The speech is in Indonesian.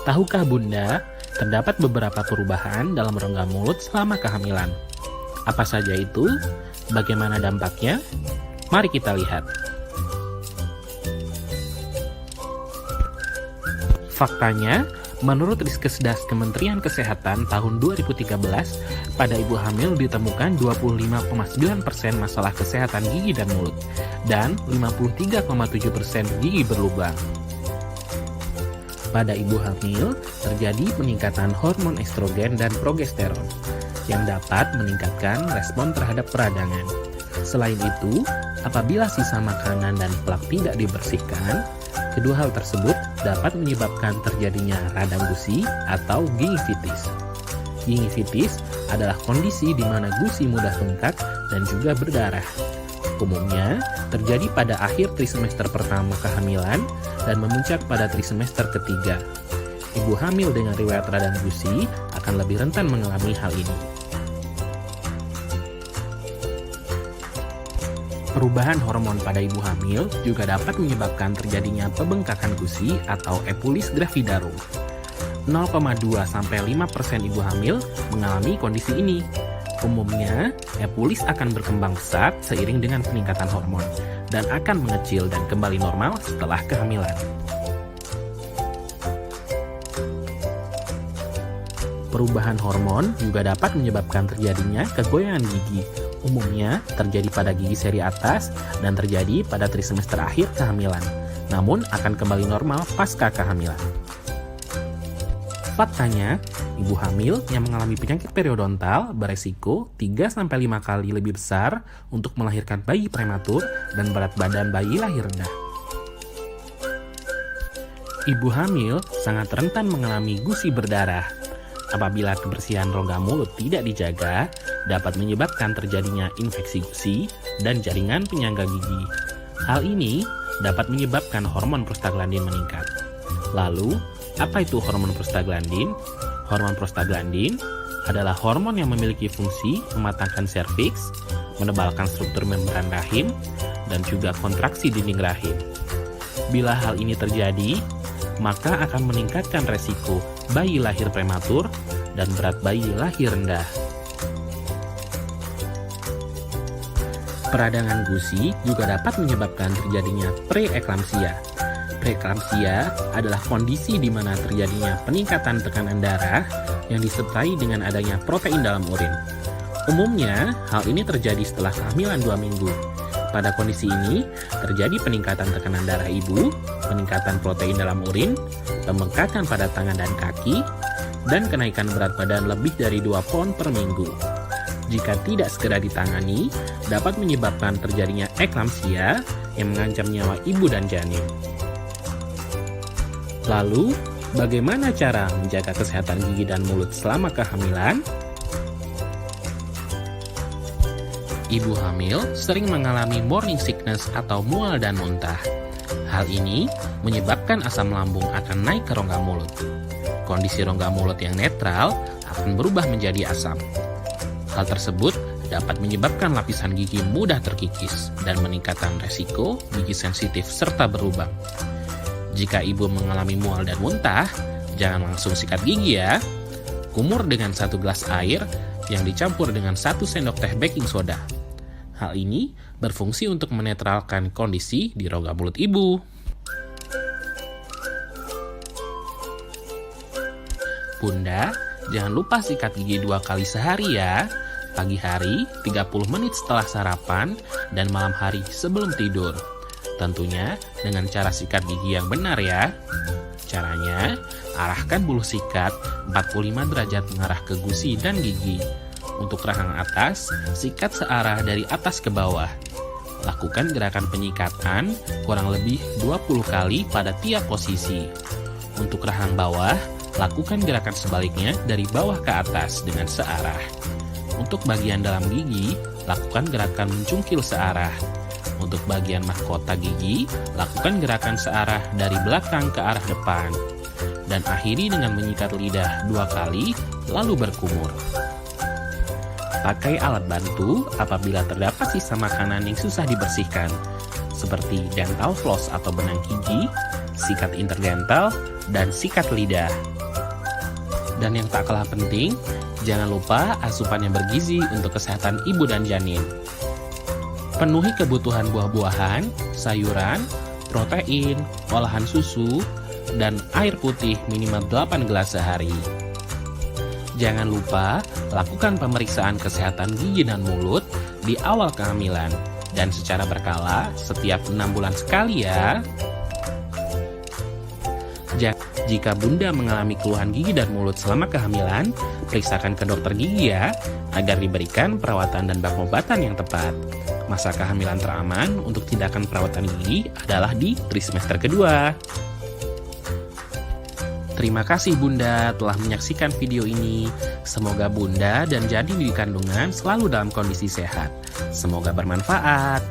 Tahukah Bunda, terdapat beberapa perubahan dalam rongga mulut selama kehamilan. Apa saja itu? Bagaimana dampaknya? Mari kita lihat. Faktanya, menurut Riskesdas Kementerian Kesehatan tahun 2013, pada ibu hamil ditemukan 25,9% masalah kesehatan gigi dan mulut, dan 53,7% gigi berlubang. Pada ibu hamil, terjadi peningkatan hormon estrogen dan progesteron, yang dapat meningkatkan respon terhadap peradangan. Selain itu, apabila sisa makanan dan plak tidak dibersihkan, kedua hal tersebut dapat menyebabkan terjadinya radang gusi atau gingivitis. Gingivitis adalah kondisi di mana gusi mudah bengkak dan juga berdarah. Umumnya terjadi pada akhir trimester pertama kehamilan dan memuncak pada trimester ketiga. Ibu hamil dengan riwayat radang gusi akan lebih rentan mengalami hal ini. Perubahan hormon pada ibu hamil juga dapat menyebabkan terjadinya pembengkakan gusi atau epulis gravidarum. 0,2-5% ibu hamil mengalami kondisi ini. Umumnya, epulis akan berkembang pesat seiring dengan peningkatan hormon dan akan mengecil dan kembali normal setelah kehamilan. Perubahan hormon juga dapat menyebabkan terjadinya kegoyangan gigi. Umumnya terjadi pada gigi seri atas dan terjadi pada trimester akhir kehamilan, namun akan kembali normal pasca kehamilan. Faktanya, ibu hamil yang mengalami penyakit periodontal beresiko 3-5 kali lebih besar untuk melahirkan bayi prematur dan berat badan bayi lahir rendah. Ibu hamil sangat rentan mengalami gusi berdarah. Apabila kebersihan rongga mulut tidak dijaga, dapat menyebabkan terjadinya infeksi gusi dan jaringan penyangga gigi. Hal ini dapat menyebabkan hormon prostaglandin meningkat. Lalu, apa itu hormon prostaglandin? Hormon prostaglandin adalah hormon yang memiliki fungsi mematangkan serviks, menebalkan struktur membran rahim, dan juga kontraksi dinding rahim. Bila hal ini terjadi, maka akan meningkatkan resiko bayi lahir prematur dan berat bayi lahir rendah. Peradangan gusi juga dapat menyebabkan terjadinya preeklamsia. Preeklamsia adalah kondisi di mana terjadinya peningkatan tekanan darah yang disertai dengan adanya protein dalam urin. Umumnya, hal ini terjadi setelah kehamilan 2 minggu. Pada kondisi ini, terjadi peningkatan tekanan darah ibu, peningkatan protein dalam urin, pembengkakan pada tangan dan kaki, dan kenaikan berat badan lebih dari 2 pound per minggu. Jika tidak segera ditangani, dapat menyebabkan terjadinya eklamsia yang mengancam nyawa ibu dan janin. Lalu, bagaimana cara menjaga kesehatan gigi dan mulut selama kehamilan? Ibu hamil sering mengalami morning sickness atau mual dan muntah. Hal ini menyebabkan asam lambung akan naik ke rongga mulut. Kondisi rongga mulut yang netral akan berubah menjadi asam. Hal tersebut dapat menyebabkan lapisan gigi mudah terkikis dan meningkatkan resiko gigi sensitif serta berlubang. Jika ibu mengalami mual dan muntah, jangan langsung sikat gigi ya. Kumur dengan 1 gelas air yang dicampur dengan 1 sendok teh baking soda. Hal ini berfungsi untuk menetralkan kondisi di rongga mulut ibu. Bunda, jangan lupa sikat gigi 2 kali sehari ya. Pagi hari 30 menit setelah sarapan dan malam hari sebelum tidur. Tentunya dengan cara sikat gigi yang benar ya. Caranya, arahkan bulu sikat 45 derajat mengarah ke gusi dan gigi. Untuk rahang atas, sikat searah dari atas ke bawah. Lakukan gerakan penyikatan kurang lebih 20 kali pada tiap posisi. Untuk rahang bawah, lakukan gerakan sebaliknya dari bawah ke atas dengan searah. Untuk bagian dalam gigi, lakukan gerakan mencungkil searah. Untuk bagian mahkota gigi, lakukan gerakan searah dari belakang ke arah depan. Dan akhiri dengan menyikat lidah 2 kali, lalu berkumur. Pakai alat bantu apabila terdapat sisa makanan yang susah dibersihkan, seperti dental floss atau benang gigi, sikat interdental, dan sikat lidah. Dan yang tak kalah penting, jangan lupa asupan yang bergizi untuk kesehatan ibu dan janin. Penuhi kebutuhan buah-buahan, sayuran, protein, olahan susu, dan air putih minimal 8 gelas sehari. Jangan lupa lakukan pemeriksaan kesehatan gigi dan mulut di awal kehamilan dan secara berkala setiap 6 bulan sekali ya. Jika Bunda mengalami keluhan gigi dan mulut selama kehamilan, periksakan ke dokter gigi ya, agar diberikan perawatan dan pengobatan yang tepat. Masa kehamilan teraman untuk tindakan perawatan gigi adalah di trimester kedua. Terima kasih Bunda telah menyaksikan video ini. Semoga Bunda dan janin di kandungan selalu dalam kondisi sehat. Semoga bermanfaat.